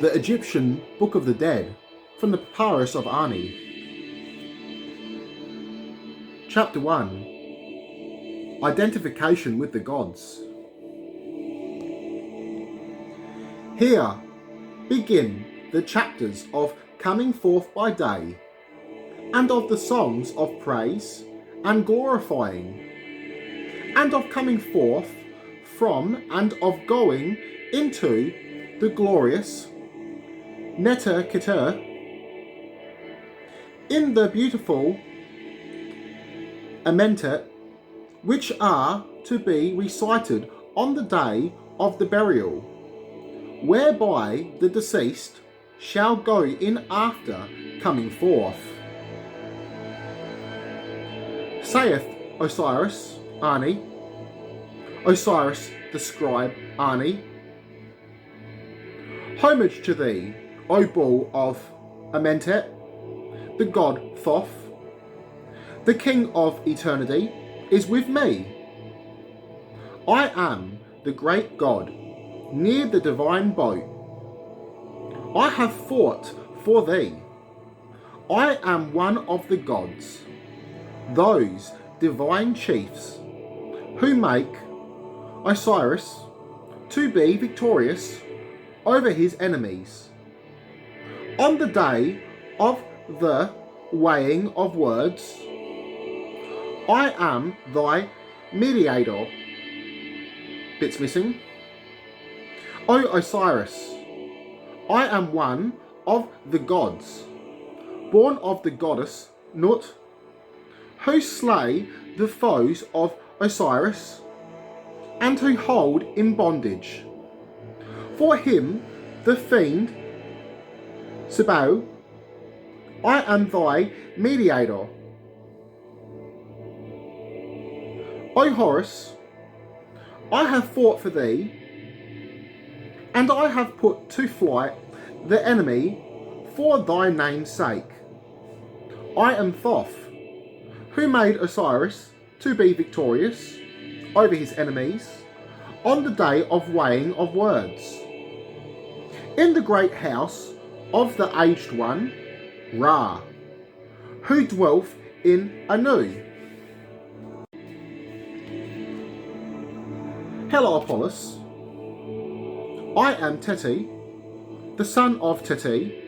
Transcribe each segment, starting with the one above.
The Egyptian Book of the Dead from the Papyrus of Ani. Chapter 1. Identification with the Gods. Here begin the chapters of coming forth by day, and of the songs of praise and glorifying, and of coming forth from and of going into the glorious Neta Keter in the beautiful Hymnta, which are to be recited on the day of the burial, whereby the deceased shall go in after coming forth. Saith Osiris, Ani, Osiris the scribe, Ani, homage to thee, O bull of Amentet, the god Thoth, the king of eternity, is with me. I am the great god, near the divine boat. I have fought for thee. I am one of the gods, those divine chiefs, who make Osiris to be victorious over his enemies. On the day of the weighing of words, I am thy mediator. Bits missing. O Osiris, I am one of the gods, born of the goddess Nut, who slay the foes of Osiris, and who hold in bondage. For him, the fiend, Sebao, I am thy mediator. O Horus, I have fought for thee, and I have put to flight the enemy for thy name's sake. I am Thoth, who made Osiris to be victorious over his enemies on the day of weighing of words. In the great house of the aged one, Ra, who dwelleth in Anu. Heliopolis, I am Teti, the son of Teti.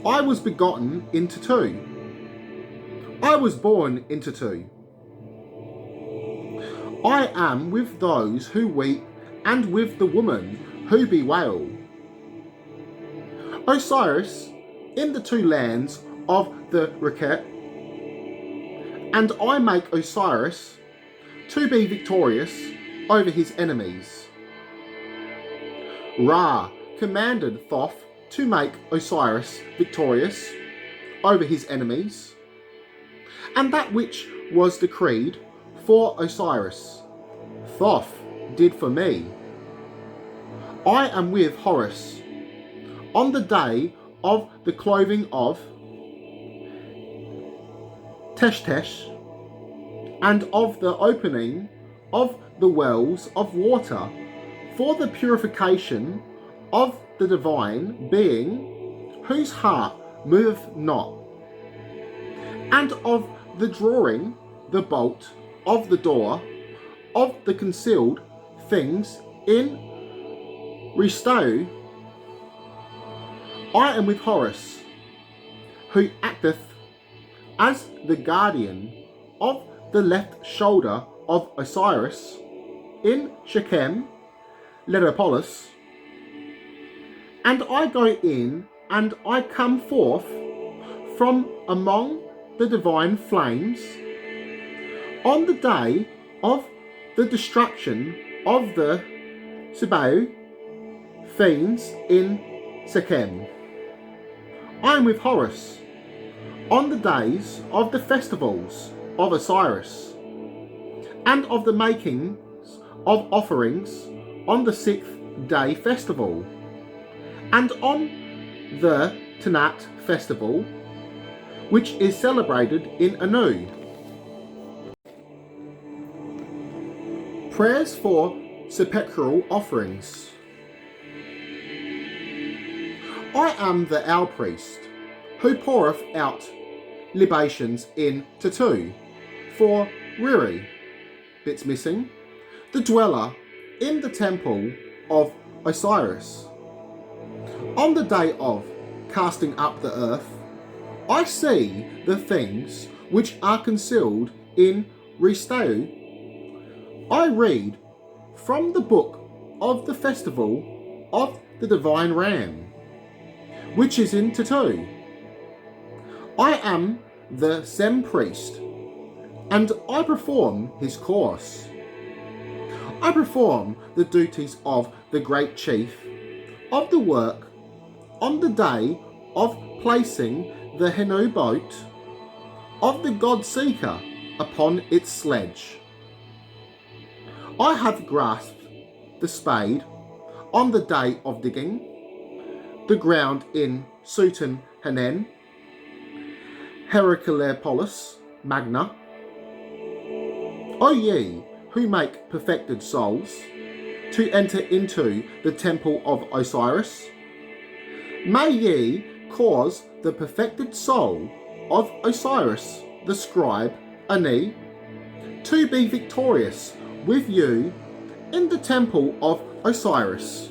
I was begotten in Tetu. I was born in Tetu. I am with those who weep and with the woman who bewail. Osiris in the two lands of the Reket, and I make Osiris to be victorious over his enemies. Ra commanded Thoth to make Osiris victorious over his enemies, and that which was decreed for Osiris, Thoth did for me. I am with Horus on the day of the clothing of Teshtesh, and of the opening of the wells of water for the purification of the divine being whose heart moveth not, and of the drawing the bolt of the door of the concealed things in Restau. I am with Horus, who acteth as the guardian of the left shoulder of Osiris in Shechem, Heliopolis, and I go in and I come forth from among the divine flames on the day of the destruction of the Sebao fiends in Shechem. I am with Horus on the days of the festivals of Osiris, and of the making of offerings on the 6th day festival, and on the Tanat festival, which is celebrated in Anu. Prayers for sepulchral offerings. I am the owl priest, who poureth out libations in Tatu, for Riri, bits missing, the dweller in the temple of Osiris. On the day of casting up the earth, I see the things which are concealed in Ristau. I read from the book of the festival of the divine ram, which is in Tatu. I am the Sem priest, and I perform his course. I perform the duties of the great chief of the work on the day of placing the Henu boat of the God Seeker upon its sledge. I have grasped the spade on the day of digging the ground in Sutan Hanen, Heracleopolis Magna. O ye who make perfected souls to enter into the temple of Osiris, may ye cause the perfected soul of Osiris, the scribe, Ani, to be victorious with you in the temple of Osiris.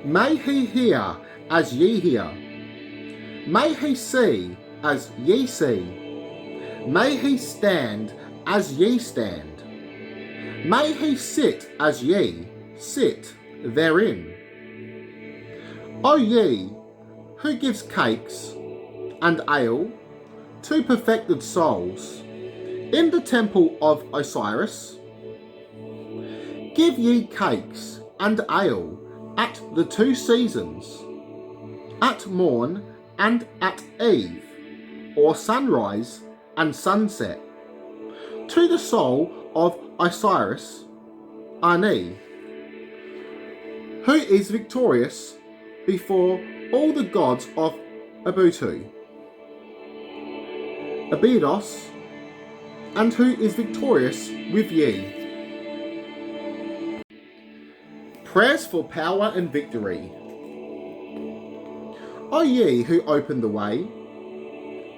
May he hear as ye hear. May he see as ye see. May he stand as ye stand. May he sit as ye sit therein. O ye who gives cakes and ale to perfected souls in the temple of Osiris, give ye cakes and ale at the 2 seasons, at morn and at eve, or sunrise and sunset, to the soul of Osiris, Ani, who is victorious before all the gods of Abutu, Abydos, and who is victorious with ye. Prayers for power and victory. O ye who open the way,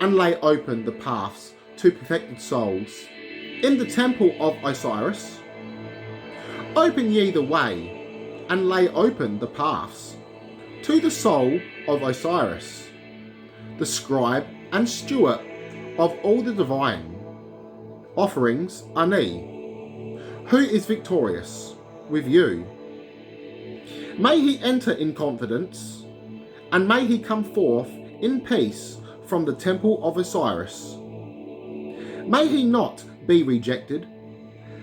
and lay open the paths to perfected souls in the temple of Osiris, open ye the way, and lay open the paths to the soul of Osiris, the scribe and steward of all the divine offerings, Ani, who is victorious with you. May he enter in confidence, and may he come forth in peace from the temple of Osiris. May he not be rejected,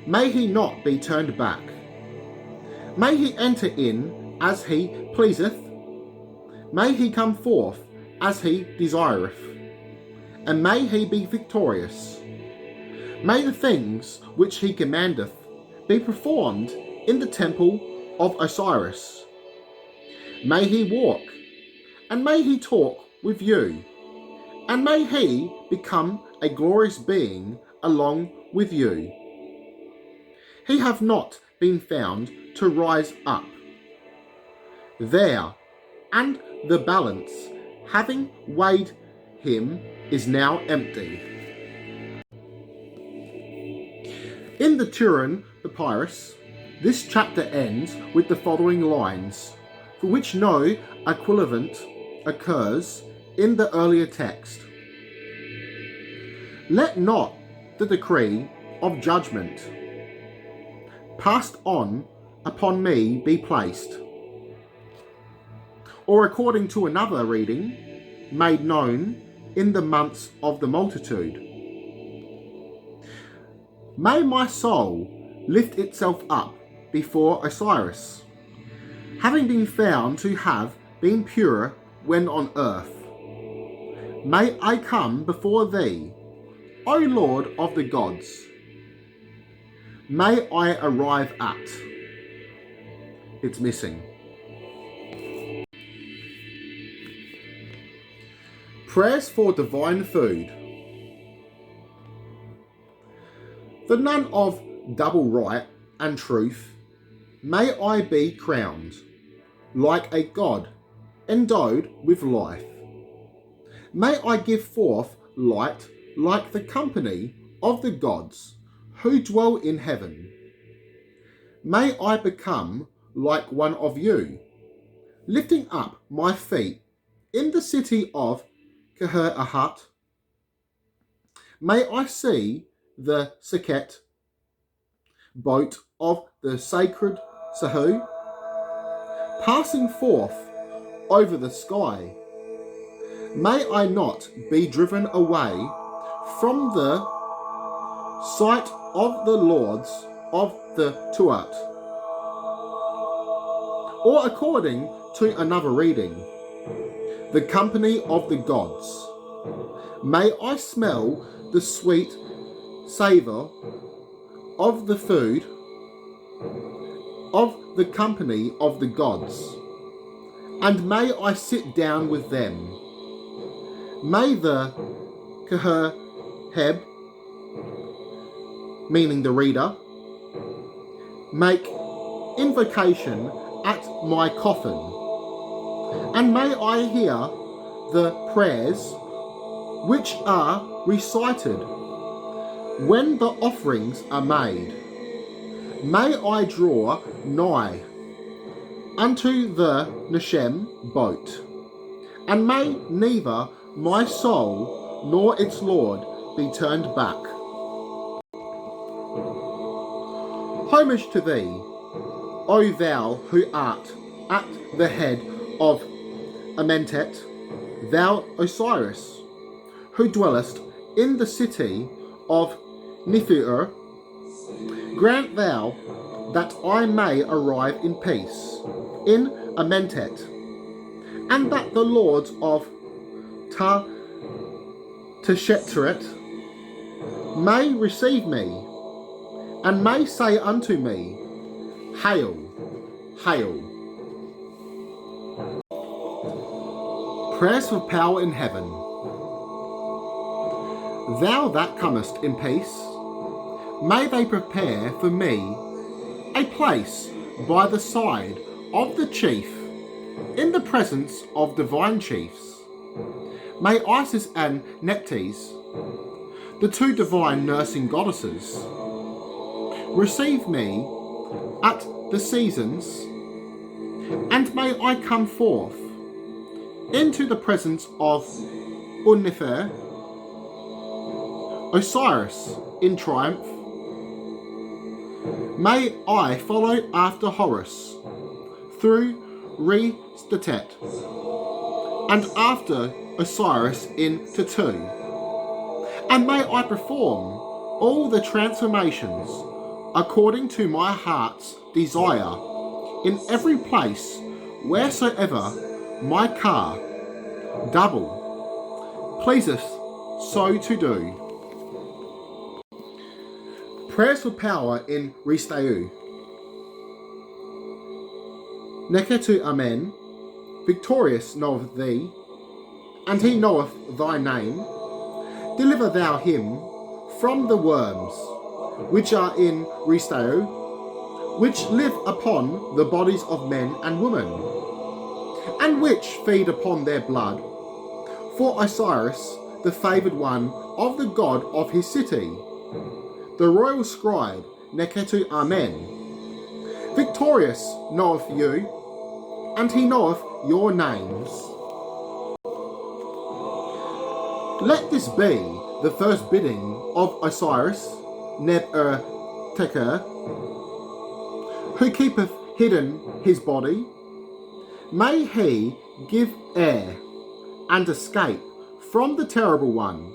may he not be turned back. May he enter in as he pleaseth, may he come forth as he desireth, and may he be victorious. May the things which he commandeth be performed in the temple of Osiris. May he walk, and may he talk with you, and may he become a glorious being along with you. He have not been found to rise up there, and the balance, having weighed him, is now empty. In the Turin Papyrus, this chapter ends with the following lines, for which no equivalent occurs in the earlier text. Let not the decree of judgment passed on upon me be placed, or according to another reading, made known in the months of the multitude. May my soul lift itself up before Osiris, having been found to have been pure when on earth. May I come before thee, O Lord of the gods. May I arrive at. It's missing. Prayers for divine food. The nun of double right and truth, may I be crowned. like a god endowed with life. May I give forth light like the company of the gods who dwell in heaven. May I become like one of you, lifting up my feet in the city of Keher-Ahat. May I see the Seket boat of the sacred Sahu passing forth over the sky. May I not be driven away from the sight of the lords of the Tuat. Or according to another reading, the company of the gods. May I smell the sweet savour of the food of the company of the gods, and may I sit down with them. May the Keher-Heb, meaning the reader, make invocation at my coffin, and may I hear the prayers which are recited when the offerings are made. May I draw nigh unto the Neshem boat, and may neither my soul nor its Lord be turned back. Homage to thee, O thou who art at the head of Amentet, thou Osiris, who dwellest in the city of Niphur. Grant thou that I may arrive in peace in Amentet, and that the lords of Teshethret may receive me, and may say unto me, Hail, hail. Prayers for power in heaven. Thou that comest in peace, may they prepare for me a place by the side of the chief, in the presence of divine chiefs. May Isis and Nephthys, the two divine nursing goddesses, receive me at the seasons, and may I come forth into the presence of Unnifer, Osiris in triumph. May I follow after Horus through Re-Statet, and after Osiris in Tatu, and may I perform all the transformations according to my heart's desire in every place wheresoever my car double pleaseth so to do. Prayers for power in Restau. Neketu Amen. Victorious knoweth thee, and he knoweth thy name. Deliver thou him from the worms which are in Restau, which live upon the bodies of men and women, and which feed upon their blood. For Osiris, the favoured one of the god of his city, the royal scribe Neketu Amen. Victorious knoweth you, and he knoweth your names. Let this be the first bidding of Osiris Neb-er-Teker, who keepeth hidden his body. May he give air and escape from the terrible one,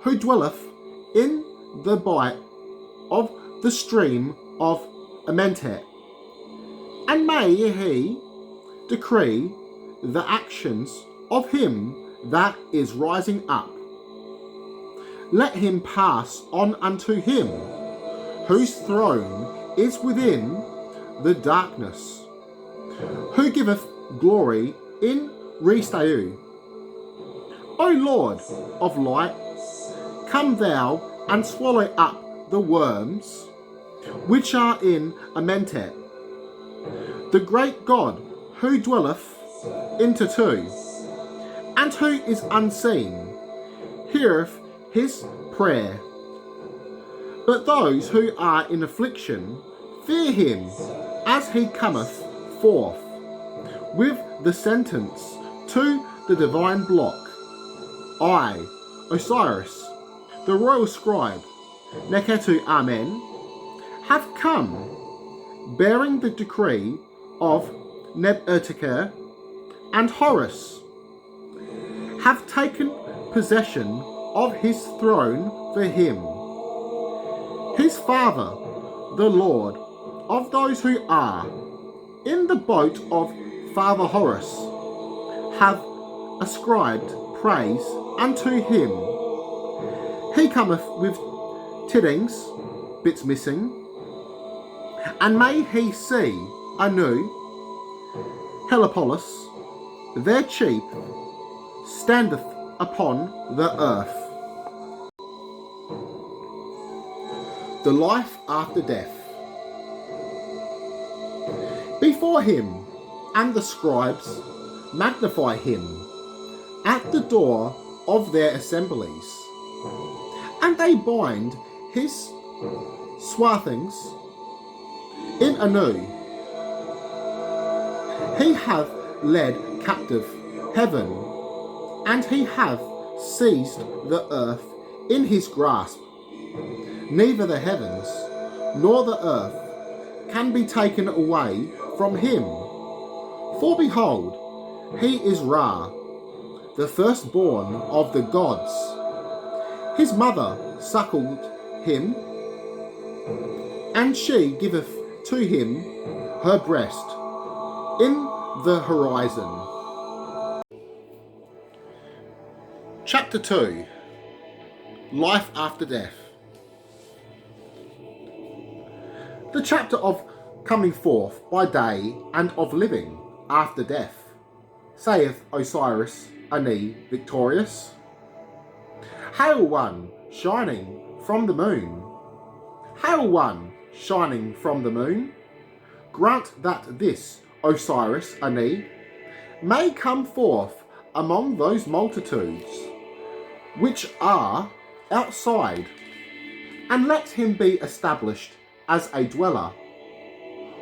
who dwelleth in the bight of the stream of Amentet. And may he decree the actions of him that is rising up. Let him pass on unto him, whose throne is within the darkness, who giveth glory in Restau. O Lord of light, come thou and swallow up the worms which are in Amentet. The great God who dwelleth in two, and who is unseen, heareth his prayer. But those who are in affliction fear him as he cometh forth with the sentence to the divine block. I, Osiris, the royal scribe, Neketu Amen, have come, bearing the decree of Neb-Ertker and Horus, have taken possession of his throne for him. His father, the Lord of those who are in the boat of Father Horus, have ascribed praise unto him. He cometh with tidings, bits missing, and may he see anew Heliopolis, their chief, standeth upon the earth. The life after death. Before him and the scribes magnify him at the door of their assemblies, and they bind his swathings in anew. He hath led captive heaven, and he hath seized the earth in his grasp. Neither the heavens nor the earth can be taken away from him. For behold, he is Ra, the firstborn of the gods. His mother suckled him, and she giveth to him her breast in the horizon. Chapter 2. Life after death. The chapter of coming forth by day and of living after death, saith Osiris Ani victorious. Hail one shining from the moon. Hail one shining from the moon. Grant that this Osiris Ani may come forth among those multitudes which are outside, and let him be established as a dweller,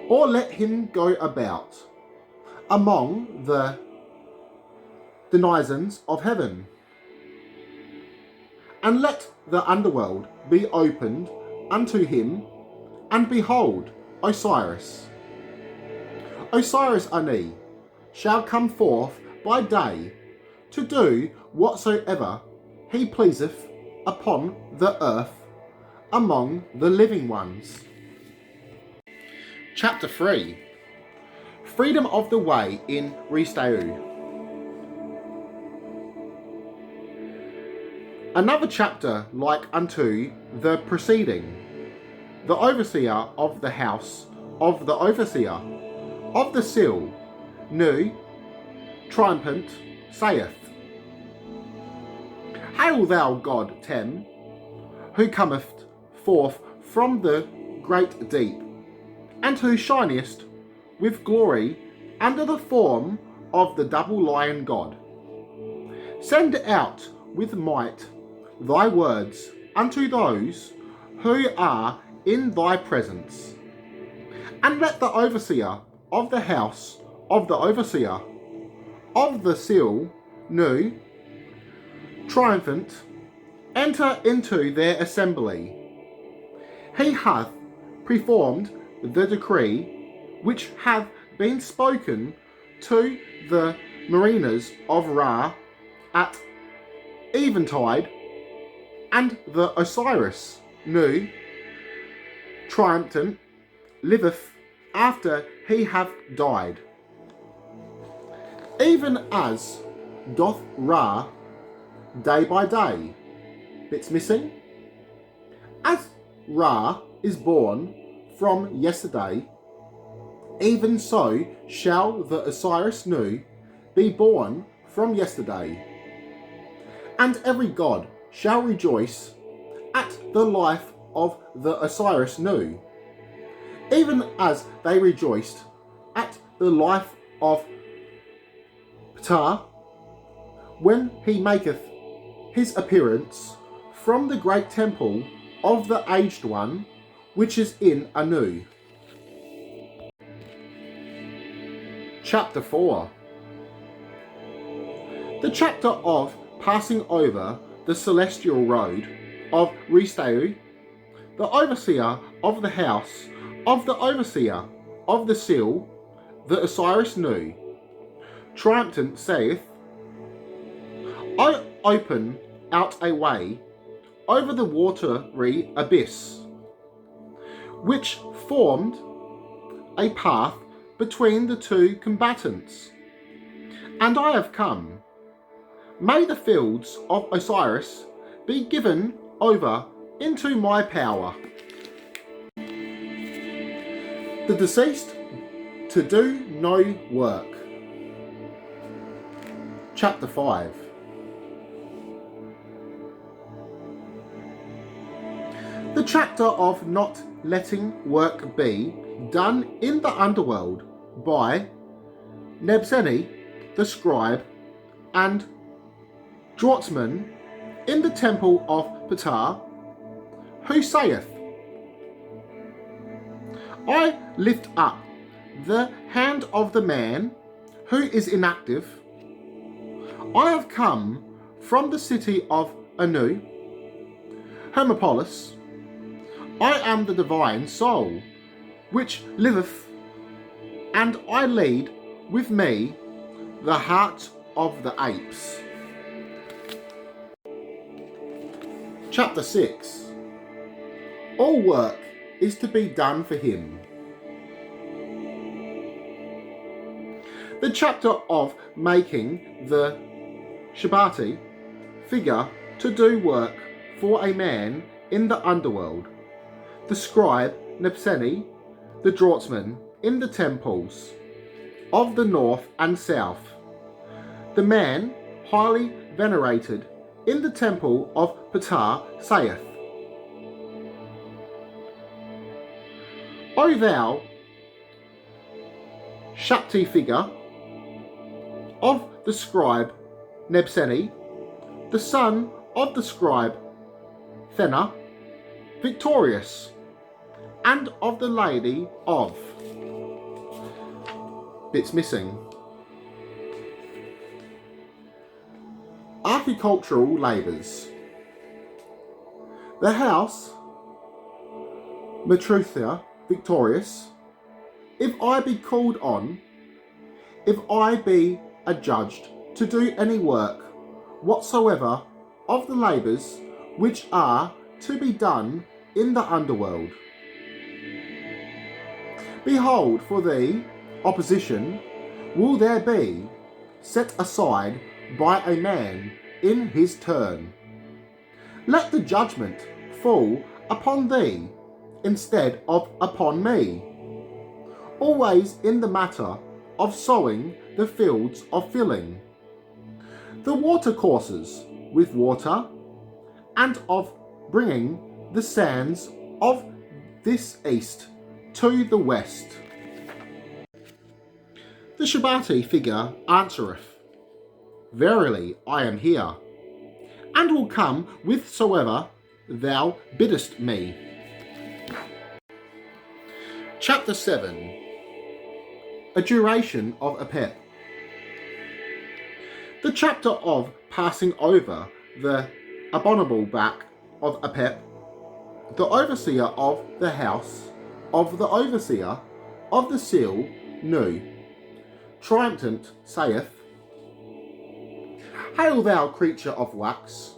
or let him go about among the denizens of heaven, and let the underworld be opened unto him, and behold, Osiris Ani shall come forth by day to do whatsoever he pleaseth upon the earth among the living ones. Chapter 3. Freedom of the way in Restau. Another chapter like unto the preceding. The overseer of the house of the overseer of the seal, Nu, triumphant, saith, Hail thou God Tem, who cometh forth from the great deep, and who shinest with glory under the form of the double lion God. Send out with might thy words unto those who are in thy presence, and let the overseer of the house of the overseer of the seal, Nu, triumphant, enter into their assembly. He hath performed the decree which hath been spoken to the mariners of Ra at eventide, and the Osiris, Nu, triumphant, liveth after he hath died. Even as doth Ra day by day. Bits missing. As Ra is born from yesterday, even so shall the Osiris Nu be born from yesterday. And every god shall rejoice at the life of the Osiris Nu, even as they rejoiced at the life of Ptah, when he maketh his appearance from the great temple of the Aged One, which is in Anu. Chapter 4. The chapter of passing over the celestial road of Restau, the overseer of the house of the overseer of the seal, the Osiris Nu, triumphant saith, I open out a way over the watery abyss, which formed a path between the two combatants, and I have come. May the fields of Osiris be given over into my power. The deceased to do no work. Chapter 5. The chapter of not letting work be done in the underworld by Nebseni the scribe and draughtsman in the temple of Ptah, who saith, I lift up the hand of the man who is inactive. I have come from the city of Anu, Hermopolis. I am the divine soul which liveth, and I lead with me the heart of the apes. Chapter 6. All work is to be done for him. The chapter of making the Shabati figure to do work for a man in the underworld. The scribe Nebseni, the draughtsman in the temples of the north and south. The man highly venerated in the temple of Ptah saith, O thou Shakti figure of the scribe Nebseni, the son of the scribe Thena, victorious, and of the lady of... Bits missing. Agricultural labours. The house Matrutha, victorious, if I be called on, if I be adjudged to do any work whatsoever of the labours which are to be done in the underworld. Behold, for thee, opposition will there be set aside by a man in his turn. Let the judgment fall upon thee instead of upon me, always in the matter of sowing the fields of filling the watercourses with water, and of bringing the sands of this east to the west. The Shabati figure answereth, Verily I am here, and will come whithersoever thou biddest me. Chapter 7. A duration of a pep. The chapter of passing over the abominable back of a pep, the overseer of the house of the overseer of the seal Nu, triumphant saith, Hail thou creature of wax,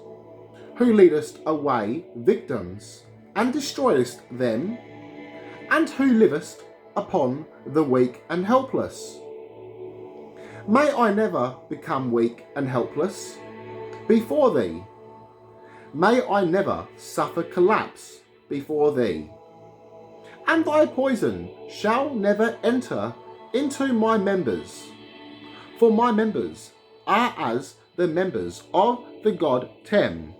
who leadest away victims, and destroyest them, and who livest upon the weak and helpless. May I never become weak and helpless before thee. May I never suffer collapse before thee. And thy poison shall never enter into my members, for my members are as the members of the god Tem.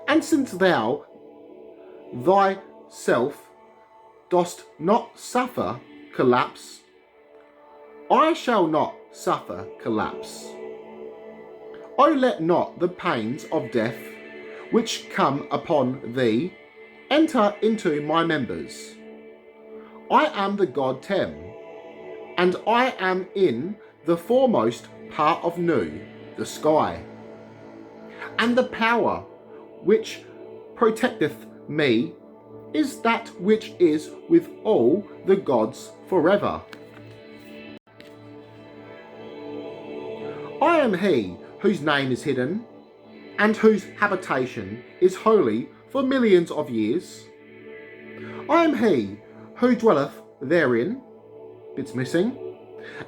And since thou thyself dost not suffer collapse, I shall not suffer collapse. O let not the pains of death, which come upon thee, enter into my members. I am the god Tem, and I am in the foremost part of Nu, the sky. And the power which protecteth me is that which is with all the gods forever. I am he whose name is hidden, and whose habitation is holy for millions of years. I am he who dwelleth therein, bits missing,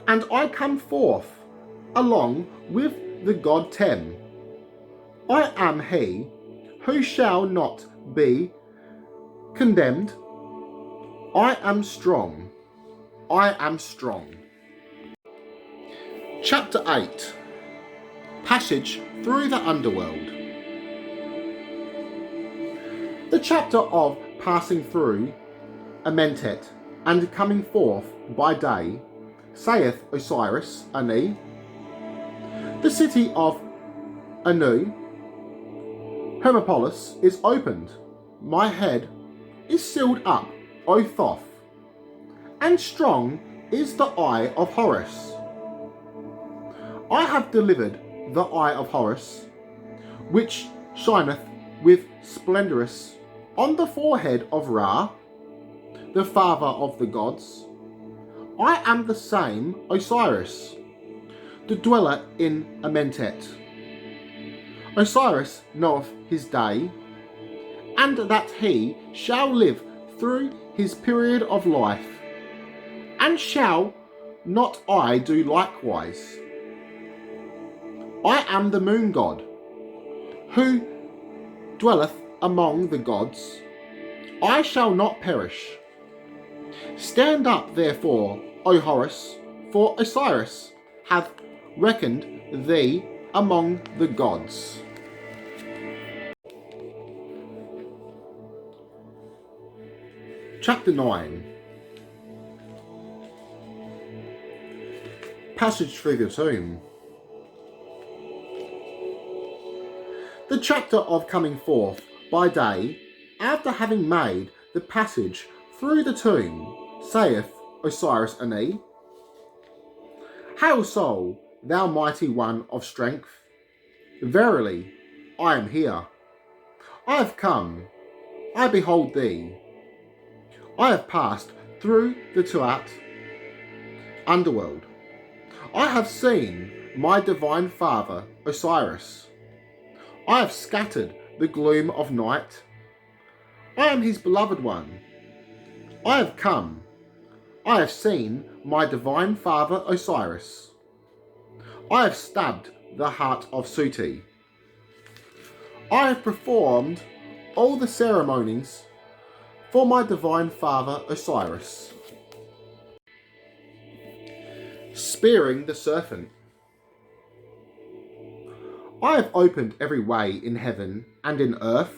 and I come forth along with the god Tem. I am he who shall not be condemned. I am strong. I am strong. Chapter 8. Passage through the underworld. The chapter of passing through Amentet and coming forth by day, saith Osiris Ani. The city of Anu, Hermopolis, is opened. My head is sealed up, O Thoth, and strong is the eye of Horus. I have delivered the eye of Horus, which shineth with splendorous on the forehead of Ra, the father of the gods. I am the same Osiris, the dweller in Amentet. Osiris knoweth his day, and that he shall live through his period of life, and shall not I do likewise? I am the moon god, who dwelleth among the gods. I shall not perish. Stand up therefore, O Horus, for Osiris hath reckoned thee among the gods. Chapter 9. Passage through the tomb. The chapter of coming forth by day, after having made the passage through the tomb, saith Osiris Ani. Hail soul, thou mighty one of strength. Verily, I am here. I have come, I behold thee. I have passed through the Tuat, underworld. I have seen my divine father, Osiris. I have scattered the gloom of night. I am his beloved one. I have come. I have seen my divine father Osiris. I have stabbed the heart of Suti. I have performed all the ceremonies for my divine father Osiris. Spearing the serpent. I have opened every way in heaven and in earth.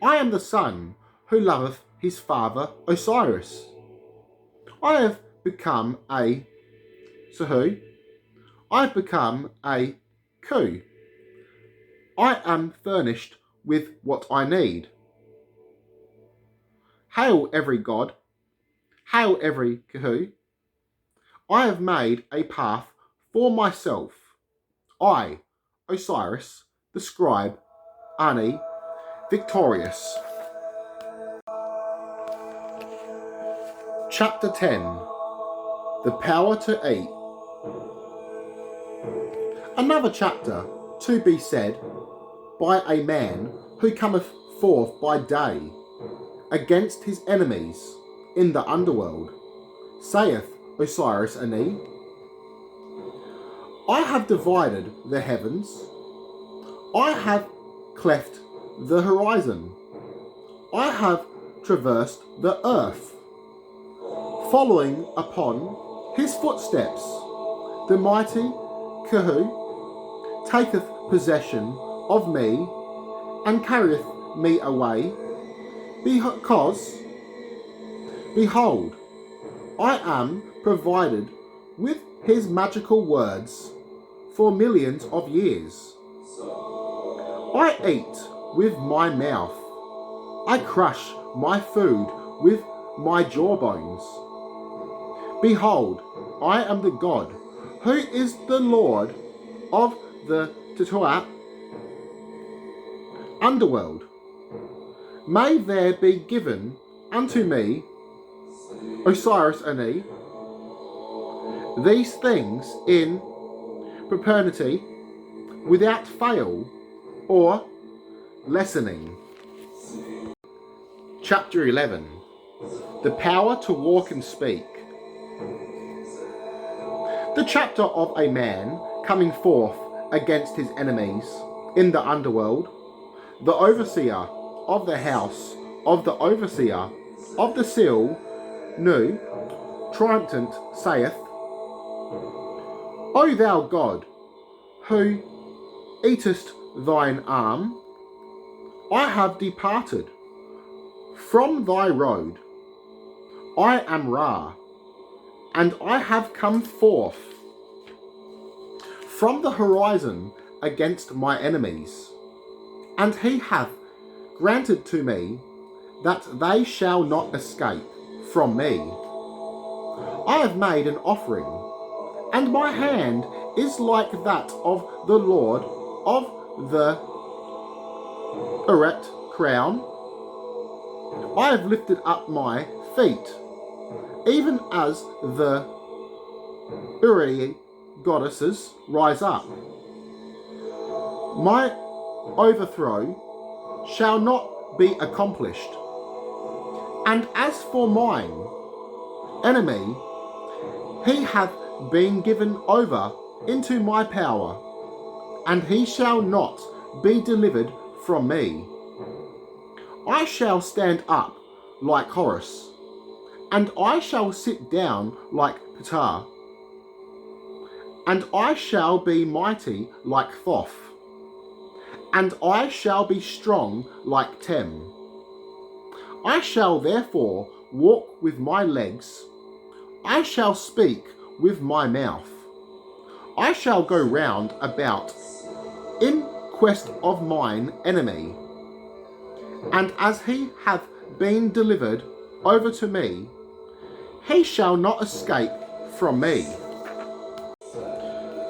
I am the son who loveth his father Osiris. I have become a Sahu. I have become a Ku. I am furnished with what I need. Hail every god. Hail every Kahu. I have made a path for myself. I, Osiris, the scribe, Ani, victorious. Chapter 10. The power to eat. Another chapter to be said by a man who cometh forth by day against his enemies in the underworld, saith Osiris Ani. I have divided the heavens, I have cleft the horizon, I have traversed the earth. Following upon his footsteps, the mighty Kahu taketh possession of me and carrieth me away, because, behold, I am provided with his magical words for millions of years. I eat with my mouth. I crush my food with my jawbones. Behold, I am the God who is the Lord of the Untitled underworld. May there be given unto me, Osiris Ani, these things in perpetuity, without fail or lessening. Chapter 11. The power to walk and speak. The chapter of a man coming forth against his enemies in the underworld, the overseer of the house of the overseer of the seal, Nu, triumphant, saith, O thou God, who eatest thine arm, I have departed from thy road. I am Ra, and I have come forth from the horizon against my enemies, and he hath granted to me that they shall not escape from me. I have made an offering, and my hand is like that of the Lord of the erect crown. I have lifted up my feet, even as the Uri goddesses rise up. My overthrow shall not be accomplished. And as for mine enemy, he hath been given over into my power, and he shall not be delivered from me. I shall stand up like Horus, and I shall sit down like Ptah, and I shall be mighty like Thoth, and I shall be strong like Tem. I shall therefore walk with my legs, I shall speak with my mouth, I shall go round about in quest of mine enemy, and as he hath been delivered over to me, he shall not escape from me.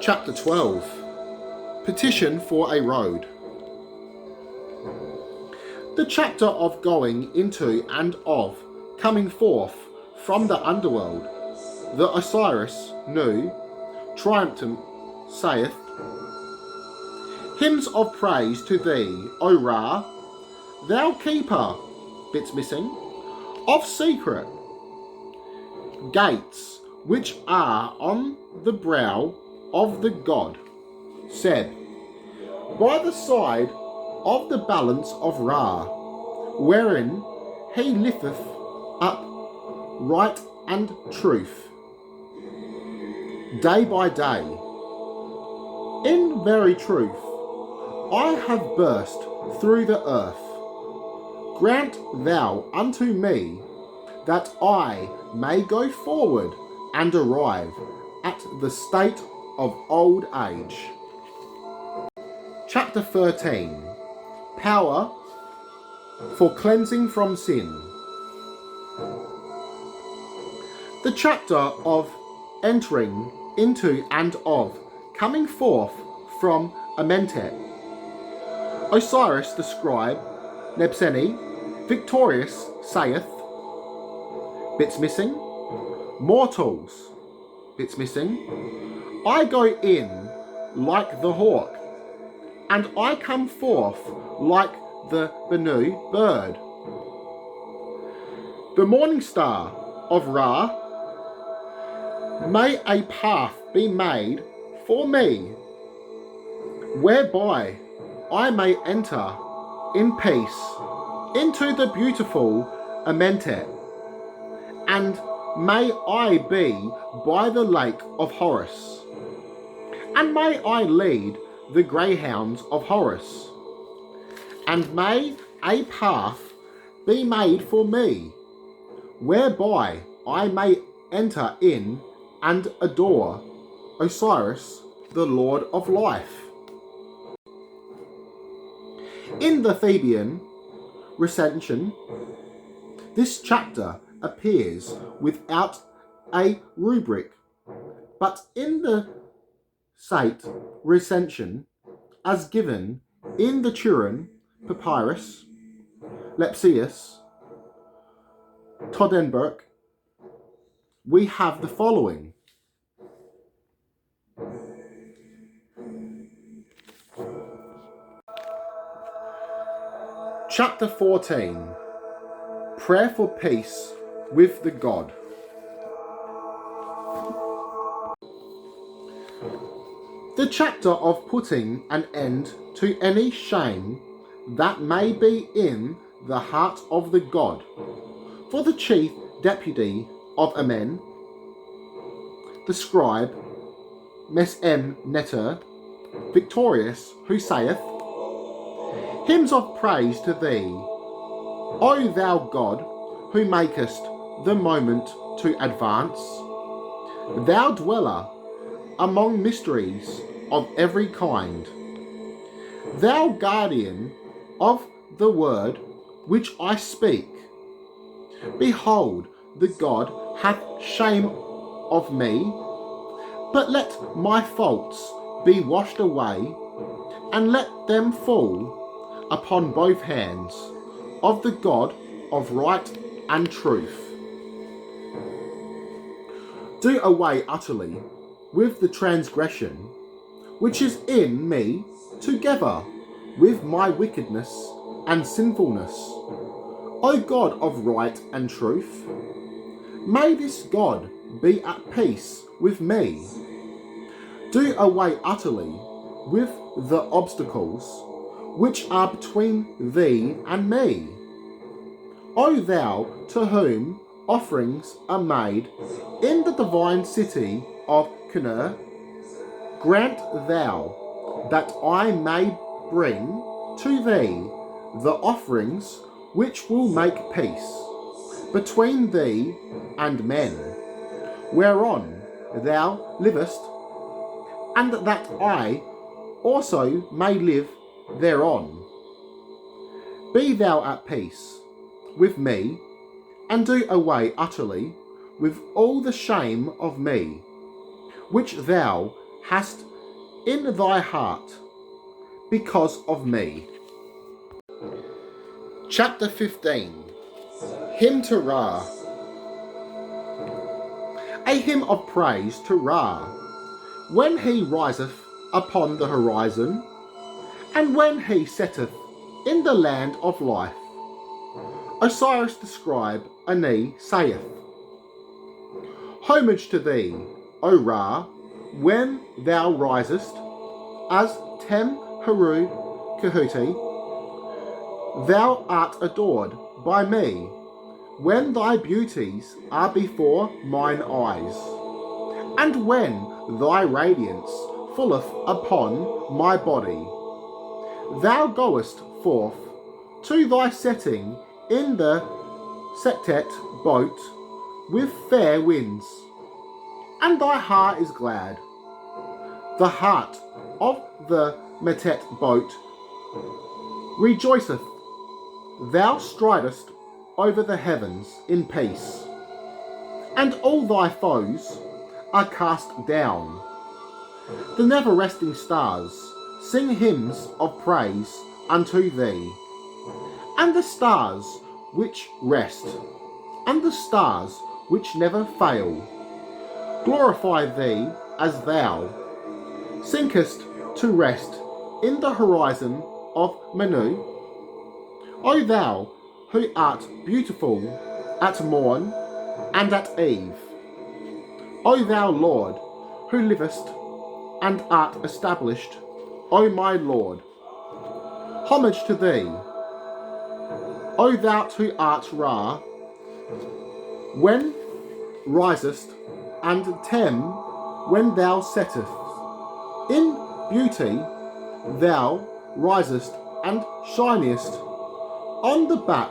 Chapter 12. Petition for a road. The chapter of going into and of coming forth from the underworld, the Osiris, Nu, triumphant, saith, Hymns of praise to thee, O Ra, thou keeper, bits missing, of secret gates which are on the brow of the god Seb, by the side of the balance of Ra, wherein he lifteth up right and truth, day by day. In very truth, I have burst through the earth. Grant thou unto me that I may go forward and arrive at the state of old age. Chapter 13. Power for cleansing from sin. The chapter of entering into and of coming forth from Amentet. Osiris the scribe, Nebseni, victorious, saith, bits missing, mortals, bits missing, I go in like the hawk, and I come forth like the Benu bird. The morning star of Ra, may a path be made for me, whereby I may enter in peace into the beautiful Amentet, and may I be by the lake of Horus, and may I lead the greyhounds of Horus, and may a path be made for me, whereby I may enter in and adore Osiris, the Lord of Life. In the Theban recension, this chapter appears without a rubric, but in the Sate recension, as given in the Turin Papyrus, Lepsius, Todenberg, we have the following. Chapter 14. Prayer for Peace with the God. The chapter of putting an end to any shame that may be in the heart of the God. For the chief deputy of Amen, the scribe, Mesem Neter, victorious, who saith, Hymns of praise to thee, O thou God, who makest the moment to advance, thou dweller among mysteries of every kind, thou guardian of the word which I speak. Behold, the God hath shame of me, but let my faults be washed away, and let them fall upon both hands of the God of right and truth. Do away utterly with the transgression which is in me, together with my wickedness and sinfulness, O God of right and truth. May this God be at peace with me. Do away utterly with the obstacles which are between thee and me. O thou to whom offerings are made in the divine city of Canaan, grant thou that I may bring to thee the offerings which will make peace between thee and men, whereon thou livest, and that I also may live thereon. Be thou at peace with me, and do away utterly with all the shame of me, which thou hast in thy heart because of me. Chapter 15. Hymn to Ra. A hymn of praise to Ra, when he riseth upon the horizon, and when he setteth in the land of life. Osiris the scribe Ani saith, Homage to thee, O Ra, when thou risest, as Tem Heru Kehuti, thou art adored by me, when thy beauties are before mine eyes, and when thy radiance falleth upon my body. Thou goest forth to thy setting in the Sektet boat with fair winds, and thy heart is glad. The heart of the Metet boat rejoiceth. Thou stridest over the heavens in peace, and all thy foes are cast down. The never-resting stars sing hymns of praise unto thee, and the stars which rest, and the stars which never fail, glorify thee as thou sinkest to rest in the horizon of Menu. O thou who art beautiful at morn and at eve, O thou Lord who livest and art established, O my Lord, homage to thee. O thou who art Ra, when risest, and Tem, when thou settest. In beauty thou risest and shinest on the back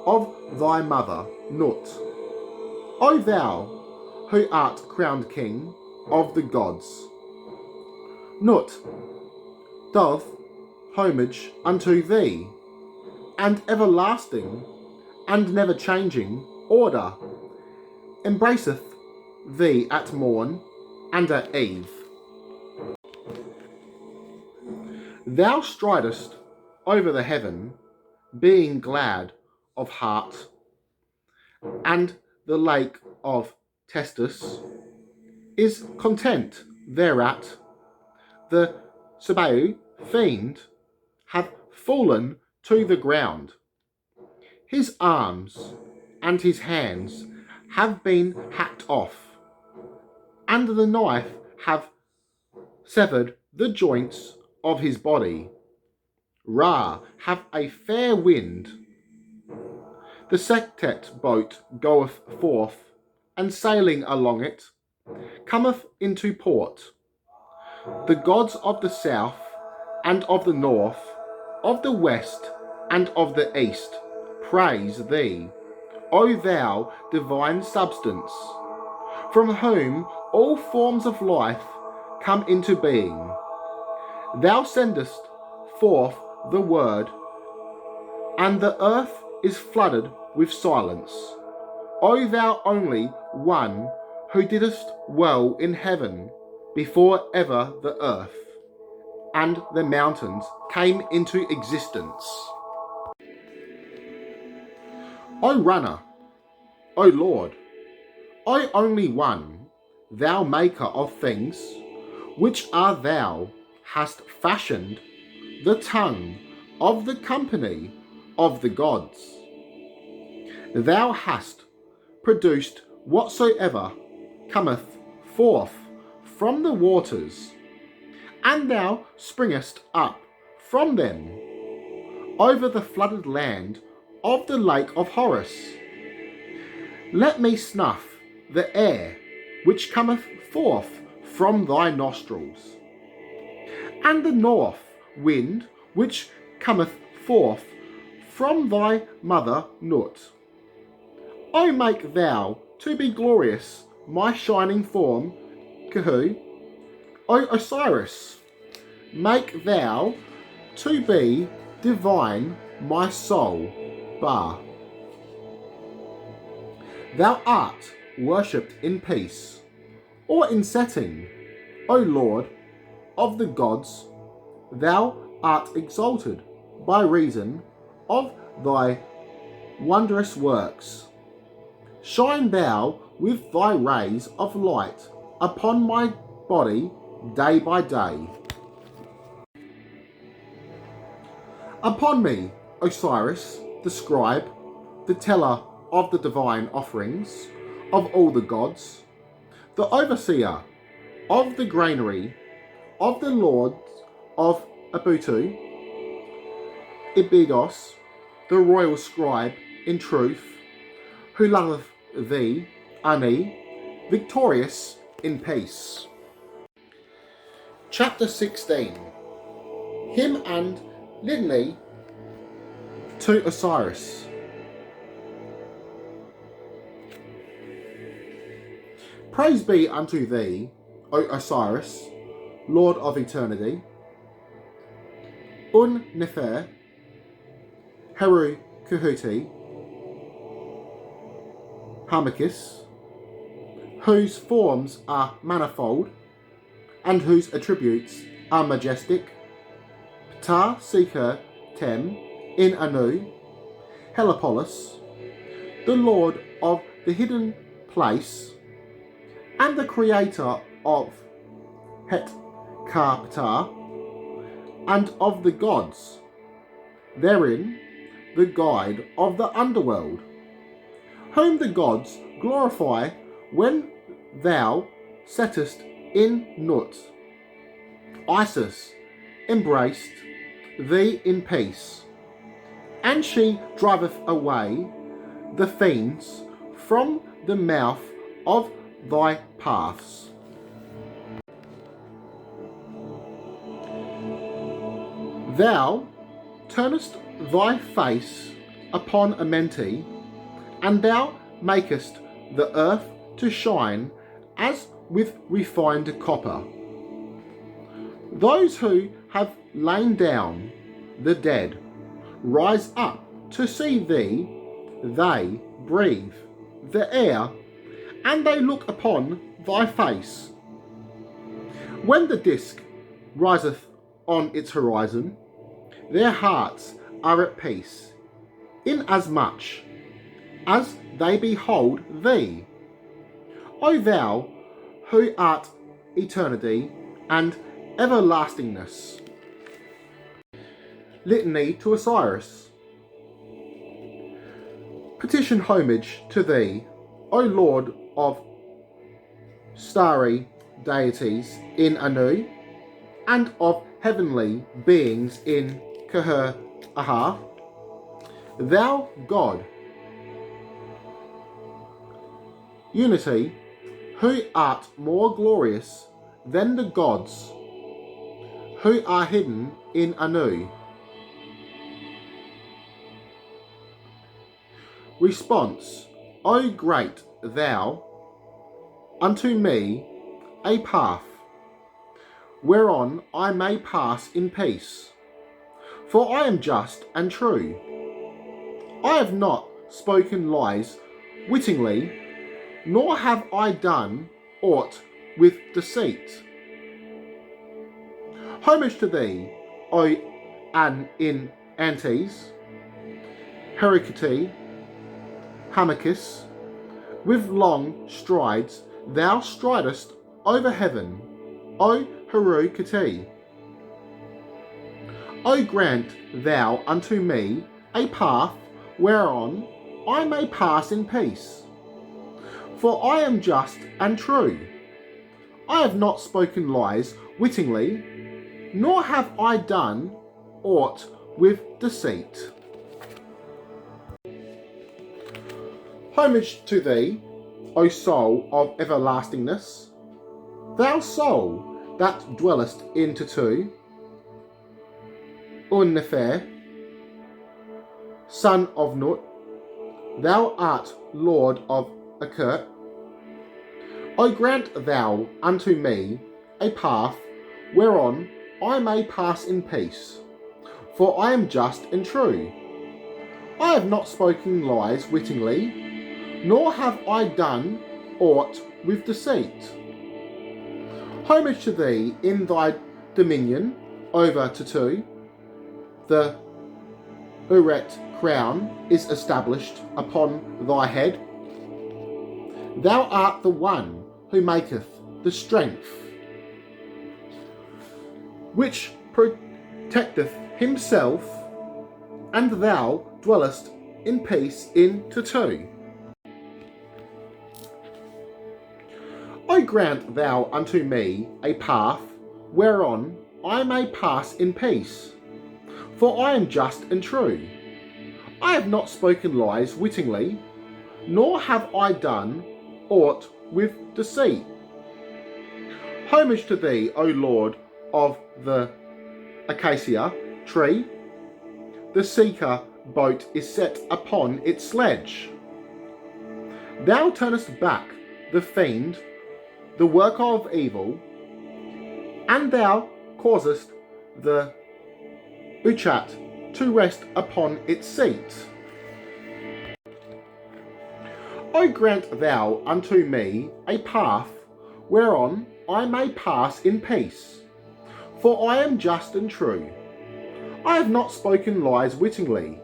of thy mother Nut. O thou who art crowned King of the gods. Nut doth homage unto thee, and everlasting and never changing order embraceth thee at morn and at eve. Thou stridest over the heaven, being glad of heart, and the lake of Testus is content thereat. The Sabaoth fiend hath fallen to the ground. His arms and his hands have been hacked off, and the knife hath severed the joints of his body. Ra hath a fair wind. The Sektet boat goeth forth, and sailing along it, cometh into port. The gods of the south and of the north, of the west and of the east, praise thee, O thou divine substance, from whom all forms of life come into being. Thou sendest forth the word, and the earth is flooded with silence. O thou only one who didst well in heaven before ever the earth and the mountains came into existence. O runner, O Lord, O only one, thou maker of things, which are thou hast fashioned the tongue of the company of the gods. Thou hast produced whatsoever cometh forth from the waters, and thou springest up from them over the flooded land of the lake of Horus. Let me snuff the air which cometh forth from thy nostrils, and the north wind which cometh forth from thy mother Nut. O make thou to be glorious my shining form, Kahu. O Osiris, make thou to be divine my soul, Ba. Thou art worshipped in peace, or in setting, O Lord of the gods. Thou art exalted by reason of thy wondrous works. Shine thou with thy rays of light upon my body day by day. Upon me, Osiris, the scribe, the teller of the divine offerings of all the gods, the overseer of the granary of the lords of Abutu, Ibidos, the royal scribe in truth, who loveth thee, Ani, victorious in peace. Chapter 16. Hymn and Litany to Osiris. Praise be unto thee, O Osiris, Lord of eternity. Un-Nefer, Heru Kuhuti, Harmachis, whose forms are manifold, and whose attributes are majestic. Ptah Seeker Tem in Anu, Helipolis, the Lord of the hidden place, and the creator of Het-Ka-Ptah, and of the gods, therein the guide of the underworld, whom the gods glorify when thou settest in Nut. Isis embraced thee in peace, and she driveth away the fiends from the mouth of thy paths. Thou turnest thy face upon Amenti, and thou makest the earth to shine as with refined copper. Those who have lain down, the dead, rise up to see thee. They breathe the air, and they look upon thy face. When the disk riseth on its horizon, their hearts are at peace, inasmuch as they behold thee, O thou who art eternity and everlastingness. Litany to Osiris. Petition homage to thee, O Lord of starry deities in Anu, and of heavenly beings in Aha, thou God, unity, who art more glorious than the gods who are hidden in Anu. Response. O great thou, unto me a path, whereon I may pass in peace, for I am just and true. I have not spoken lies wittingly, nor have I done aught with deceit. Homage to thee, O in Antes, Heracte, Hamachis, with long strides thou stridest over heaven, O Heracte. O grant thou unto me a path whereon I may pass in peace, for I am just and true. I have not spoken lies wittingly, nor have I done aught with deceit. Homage to thee, O soul of everlastingness, thou soul that dwellest in Tutu, Unnefer, son of Nut, thou art Lord of Akert. O grant thou unto me a path whereon I may pass in peace, for I am just and true. I have not spoken lies wittingly, nor have I done aught with deceit. Homage to thee in thy dominion over Tutu. The Uret crown is established upon thy head. Thou art the one who maketh the strength, which protecteth himself, and thou dwellest in peace in Tutu. O grant thou unto me a path whereon I may pass in peace, for I am just and true. I have not spoken lies wittingly, nor have I done aught with deceit. Homage to thee, O Lord of the acacia tree. The seeker boat is set upon its sledge. Thou turnest back the fiend, the worker of evil, and thou causest the Uchat to rest upon its seat. O grant thou unto me a path whereon I may pass in peace, for I am just and true. I have not spoken lies wittingly,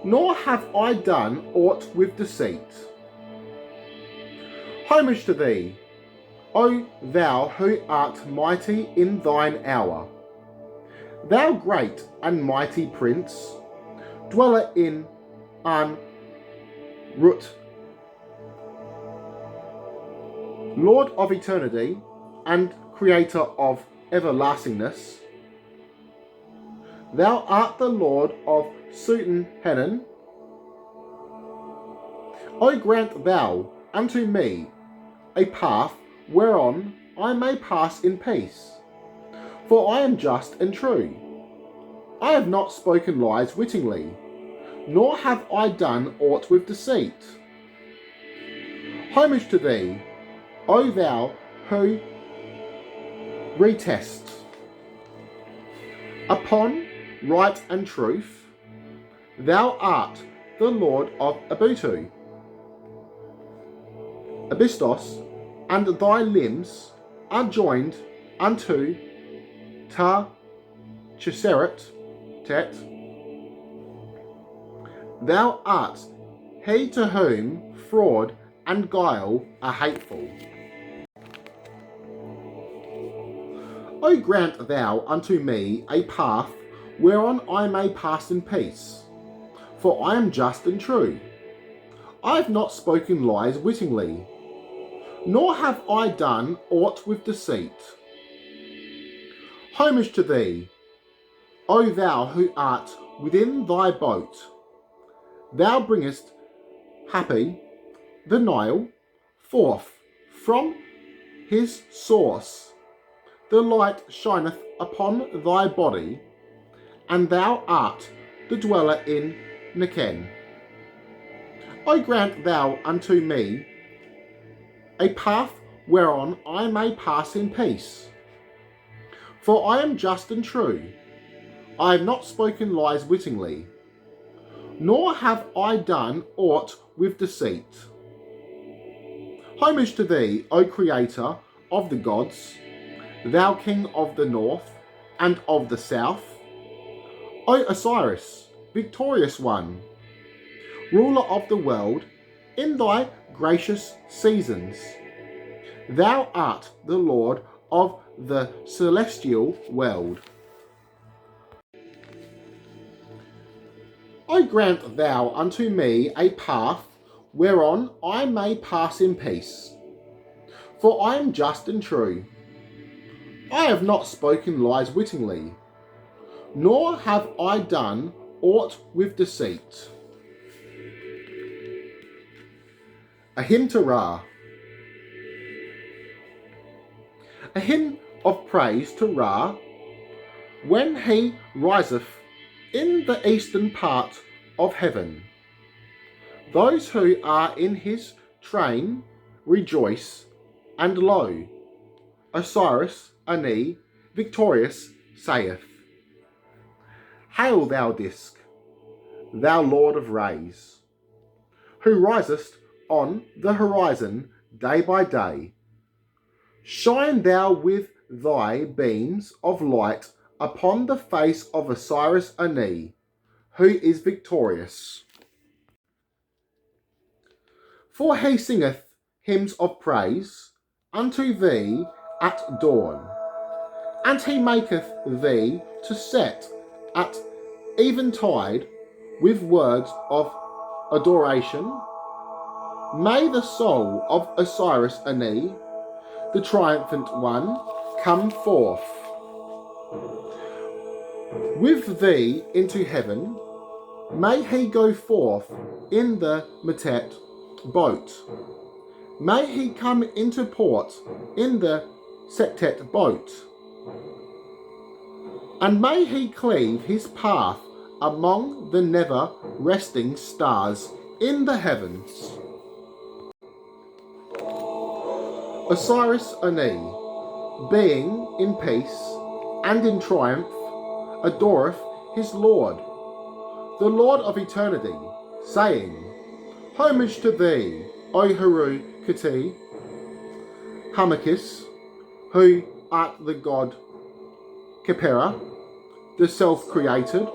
nor have I done aught with deceit. Homage to thee, O thou who art mighty in thine hour, thou great and mighty Prince, dweller in Rut, Lord of eternity and creator of everlastingness. Thou art the Lord of Suten Henan. O grant thou unto me a path whereon I may pass in peace, for I am just and true. I have not spoken lies wittingly, nor have I done aught with deceit. Homage to thee, O thou who retest upon right and truth, thou art the Lord of Abistos, and thy limbs are joined unto Ta Chiseret Tet. Thou art he to whom fraud and guile are hateful. O grant thou unto me a path whereon I may pass in peace, for I am just and true. I have not spoken lies wittingly, nor have I done aught with deceit. Homage to thee, O thou who art within thy boat. Thou bringest happy the Nile forth from his source. The light shineth upon thy body, and thou art the dweller in Neken. O grant thou unto me a path whereon I may pass in peace, for I am just and true. I have not spoken lies wittingly, nor have I done aught with deceit. Homage to thee, O Creator of the gods, thou King of the north and of the south, O Osiris, victorious one, ruler of the world in thy gracious seasons. Thou art the Lord of the celestial world. O grant thou unto me a path whereon I may pass in peace, for I am just and true. I have not spoken lies wittingly, nor have I done aught with deceit. A hymn to Ra. A hymn of praise to Ra, when he riseth in the eastern part of heaven. Those who are in his train rejoice, and lo, Osiris Ani, victorious, saith, Hail thou disk, thou Lord of rays, who risest on the horizon day by day. Shine thou with thy beams of light upon the face of Osiris Ani, who is victorious. For he singeth hymns of praise unto thee at dawn, and he maketh thee to set at eventide with words of adoration. May the soul of Osiris Ani, the triumphant one, come forth with thee into heaven. May he go forth in the Metet boat. May he come into port in the Septet boat. And may he cleave his path among the never resting stars in the heavens. Osiris Ani, being in peace and in triumph, adoreth his Lord, the Lord of eternity, saying, Homage to thee, O Heru Kati, Hamakis, who art the god Khepera, the self-created,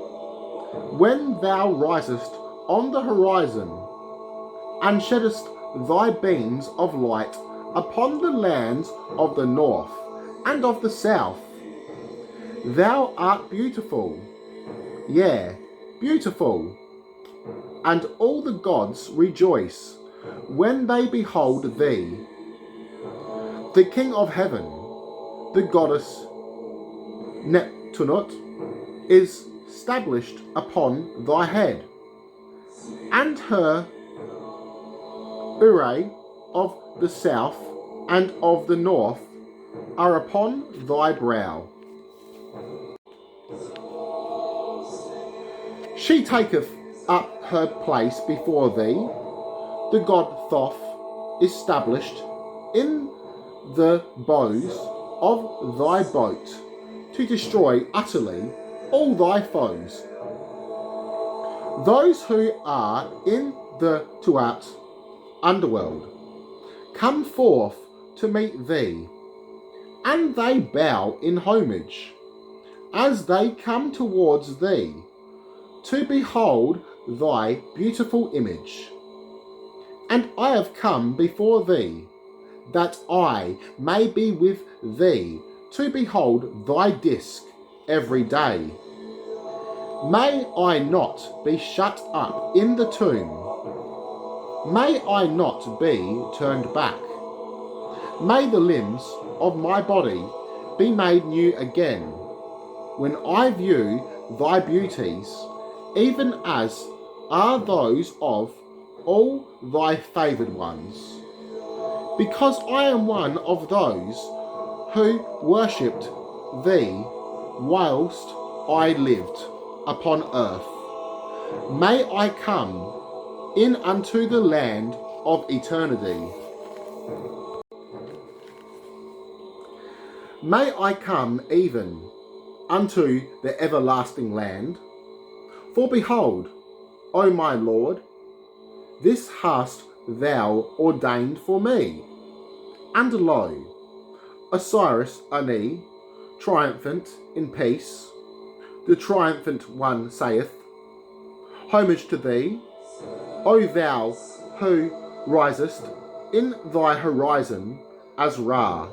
when thou risest on the horizon, and sheddest thy beams of light upon the lands of the north and of the south. Thou art beautiful, yea, beautiful, and all the gods rejoice when they behold thee. The King of heaven, the goddess Neptunut, is stablished upon thy head, and her array of the south and of the north are upon thy brow. She taketh up her place before thee. The god Thoth is stablished in the bows of thy boat, to destroy utterly all thy foes. Those who are in the Tuat underworld come forth to meet thee, and they bow in homage as they come towards thee to behold thy beautiful image. And I have come before thee, that I may be with thee to behold thy disk every day. May I not be shut up in the tomb. May I not be turned back. May the limbs of my body be made new again, when I view thy beauties, even as are those of all thy favoured ones. Because I am one of those who worshipped thee whilst I lived upon earth. May I come in unto the land of eternity. May I come even unto the everlasting land. For behold, O my Lord, this hast thou ordained for me. And lo, Osiris Ani, triumphant in peace, the triumphant one saith, Homage to thee, O thou who risest in thy horizon as Ra.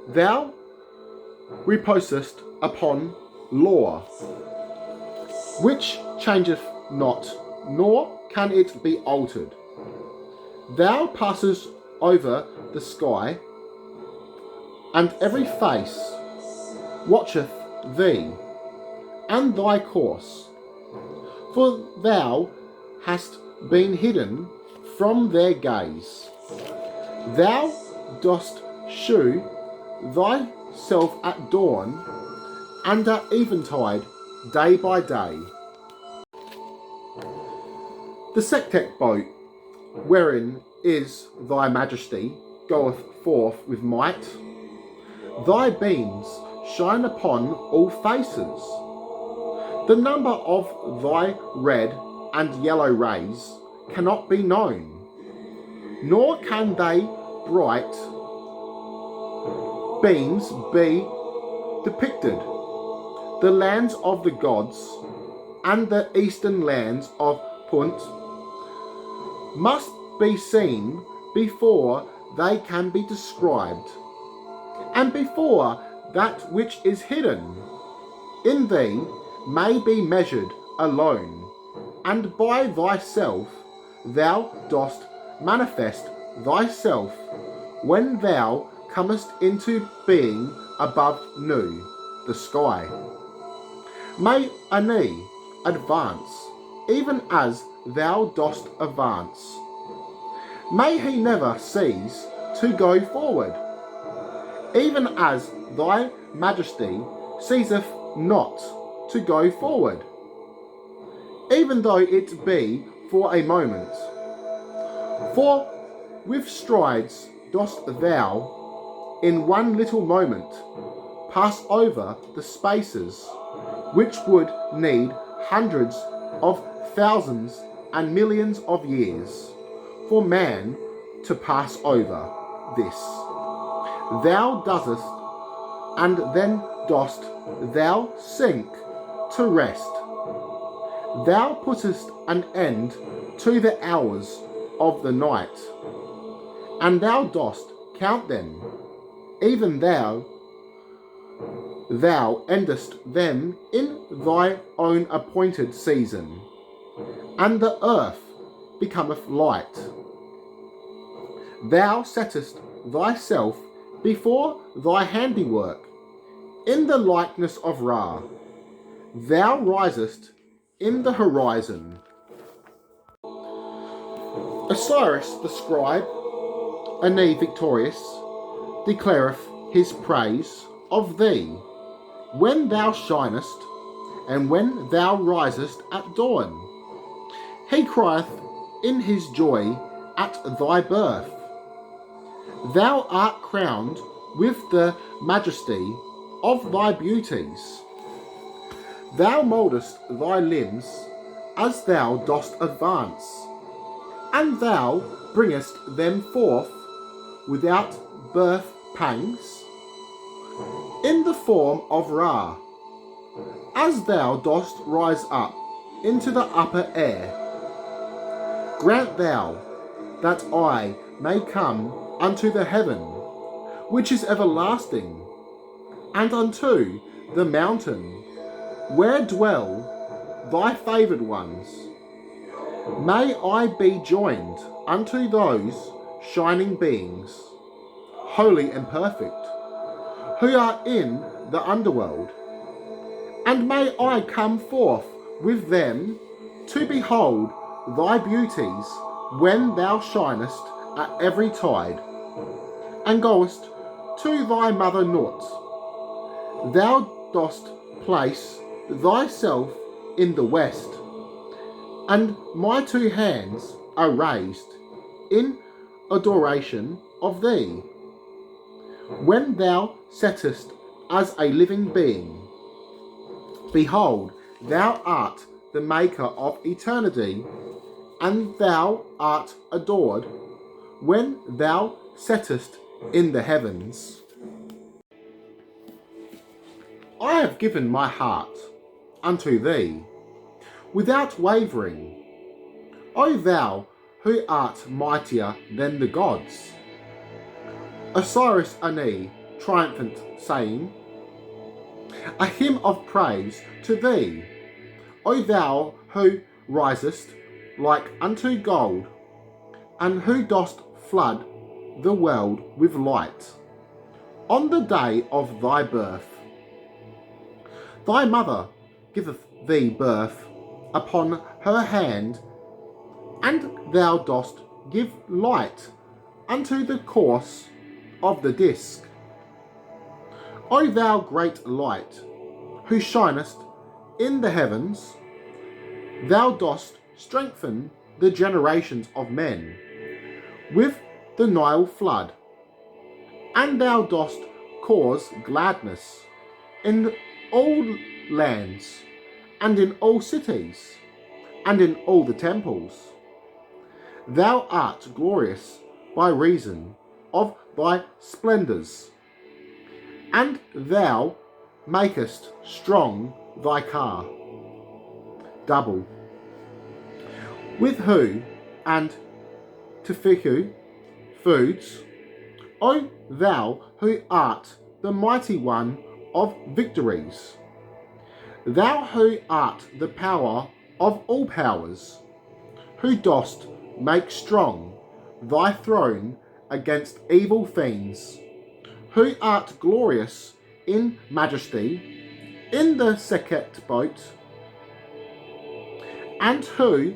Thou reposest upon law, which changeth not, nor can it be altered. Thou passest over the sky, and every face watcheth thee, and thy course. For thou hast been hidden from their gaze. Thou dost shew thyself at dawn, and at eventide, day by day. The Sektek boat, wherein is thy majesty, goeth forth with might. Thy beams shine upon all faces. The number of thy red and yellow rays cannot be known, nor can they bright beams be depicted. The lands of the gods and the eastern lands of Punt must be seen before they can be described, and before that which is hidden in thee may be measured alone, and by thyself thou dost manifest thyself when thou comest into being above Nu, the sky. May Ani advance, even as thou dost advance. May he never cease to go forward, even as thy majesty ceaseth not to go forward, even though it be for a moment. For with strides dost thou in one little moment pass over the spaces which would need hundreds of thousands and millions of years for man to pass over this. Thou doest, and then dost thou sink to rest. Thou puttest an end to the hours of the night, and thou dost count them, even thou endest them in thy own appointed season, and the earth becometh light. Thou settest thyself before thy handiwork, in the likeness of Ra. Thou risest in the horizon. Osiris the scribe, Ani victorious, declareth his praise of thee, when thou shinest, and when thou risest at dawn. He crieth in his joy at thy birth. Thou art crowned with the majesty of thy beauties. Thou mouldest thy limbs as thou dost advance, and thou bringest them forth without birth pangs, in the form of Ra, as thou dost rise up into the upper air. Grant thou that I may come unto the heaven, which is everlasting, and unto the mountain, where dwell thy favoured ones. May I be joined unto those shining beings, holy and perfect, who are in the underworld, and may I come forth with them to behold thy beauties when thou shinest at every tide, and goest to thy mother Nut. Thou dost place thyself in the west, and my two hands are raised in adoration of thee. When thou settest as a living being, behold, thou art the maker of eternity, and thou art adored when thou settest in the heavens. I have given my heart unto thee, without wavering, O thou who art mightier than the gods. Osiris Ani, triumphant, saying, a hymn of praise to thee, O thou who risest like unto gold, and who dost flood the world with light. On the day of thy birth, thy mother giveth thee birth upon her hand, and thou dost give light unto the course of the disk. O thou great light, who shinest in the heavens, thou dost strengthen the generations of men with the Nile flood, and thou dost cause gladness in all lands, and in all cities, and in all the temples. Thou art glorious by reason of thy splendours, and thou makest strong thy car. Double. With who and Tefihu foods, O thou who art the mighty one of victories, thou who art the power of all powers, who dost make strong thy throne against evil fiends, who art glorious in majesty in the Sekhet boat, and who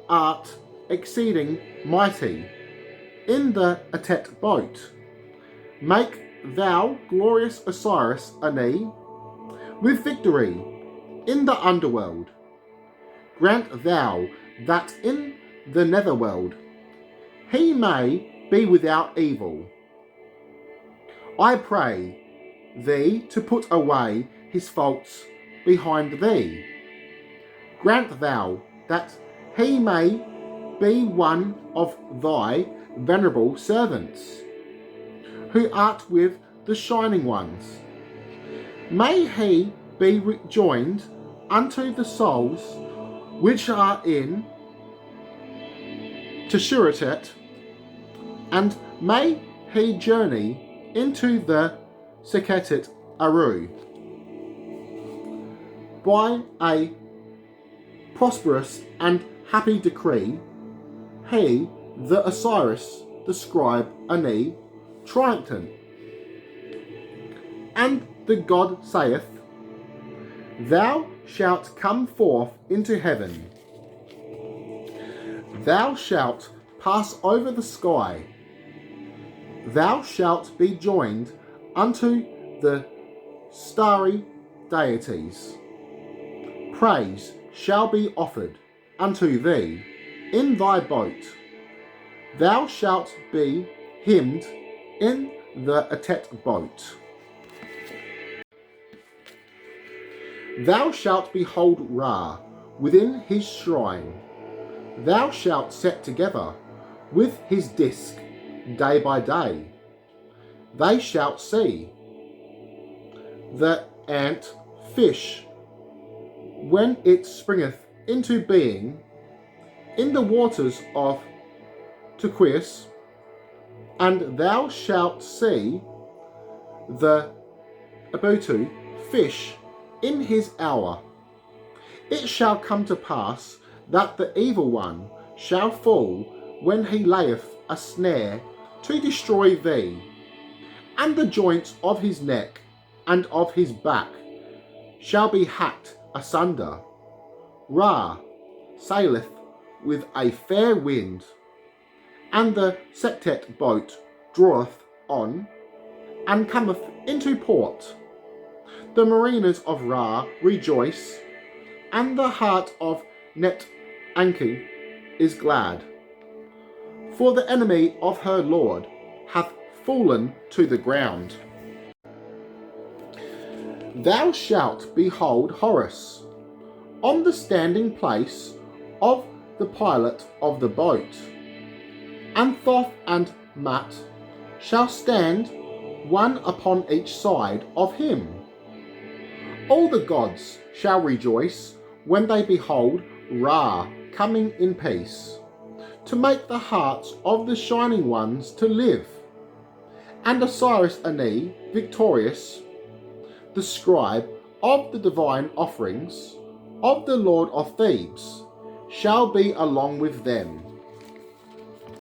art exceeding mighty in the Atet boat. Make thou glorious Osiris Ani with victory in the underworld. Grant thou that in the netherworld he may be without evil. I pray thee to put away his faults behind thee. Grant thou that he may be one of thy venerable servants, who art with the shining ones. May he be joined unto the souls which are in Teshuratet, and may he journey into the Sekhet Aru by a prosperous and happy decree. He, the Osiris, the scribe Ani, triumphant. And the God saith, thou shalt come forth into heaven. Thou shalt pass over the sky. Thou shalt be joined unto the starry deities. Praise shall be offered unto thee in thy boat. Thou shalt be hymned in the Atet boat. Thou shalt behold Ra within his shrine. Thou shalt set together with his disk day by day. They shalt see the ant fish when it springeth into being in the waters of Turquoise, and thou shalt see the Abotu fish in his hour. It shall come to pass that the evil one shall fall when he layeth a snare to destroy thee, and the joints of his neck and of his back shall be hacked asunder. Ra saileth with a fair wind, and the Septet boat draweth on, and cometh into port. The mariners of Ra rejoice, and the heart of Net Anki is glad. For the enemy of her Lord hath fallen to the ground. Thou shalt behold Horus on the standing place of the pilot of the boat, and Thoth and Mat shall stand one upon each side of him. All the gods shall rejoice when they behold Ra coming in peace, to make the hearts of the shining ones to live. And Osiris Ani, victorious, the scribe of the divine offerings of the Lord of Thebes, shall be along with them.